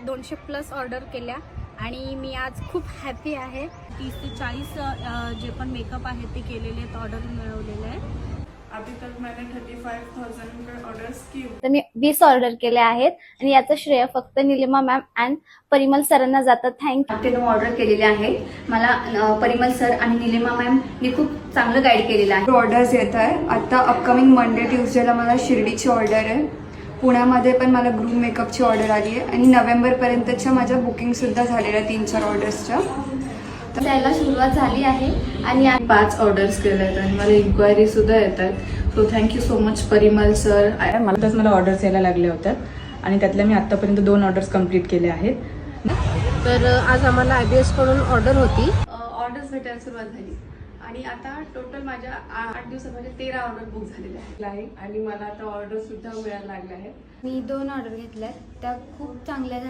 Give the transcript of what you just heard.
200+ order केल्या आणि मी आज खूप हॅपी आहे. 30 ते 40 जे पण मेकअप आहेत ते केलेले आहेत, ऑर्डर मिळवलेले आहे. अभी तक मैंने 35,000 का ऑर्डर्स की. तर मी 20 ऑर्डर केले आहेत आणि याचं श्रेय फक्त निलिमा मॅम अँड परिमल सरांना जातं. थँक्यू. ते 9 ऑर्डर केलेले आहेत. मला परिमल सर आणि निलिमा मॅमनी खूप चांगलं गाईड केलेलं आहे. ऑर्डर्स येत आहे. आता अपकमिंग मंडे ट्यूजडेला मला शिर्डीची ऑर्डर आहे. पुण्यामध्ये पण मला ग्रूम मेकअपची ऑर्डर आली आहे आणि नोव्हेंबरपर्यंतच्या माझ्या बुकिंगसुद्धा झालेल्या 3-4 ऑर्डर्सच्या. तर त्याला सुरुवात झाली आहे आणि 5 ऑर्डर्स केल्या आहेत आणि मला इन्क्वायरी सुद्धा येत आहेत. So thank you so much Parimal sir. मला ऑर्डर्स यायला लागल्या होत्या आणि त्यातल्या मी आतापर्यंत 2 ऑर्डर्स कंप्लीट केल्या आहेत. तर आज आम्हाला IBS कडून ऑर्डर होती. ऑर्डर्स भेटायला सुरुवात झाली आणि आता टोटल माझ्या 8 दिवसामध्ये 13 ऑर्डर बुक झालेल्या आहे आणि मला आता ऑर्डर सुद्धा मिळायला लागल्या आहेत. मी 2 ऑर्डर घेतल्यात, त्या खूप चांगल्या झाल्या.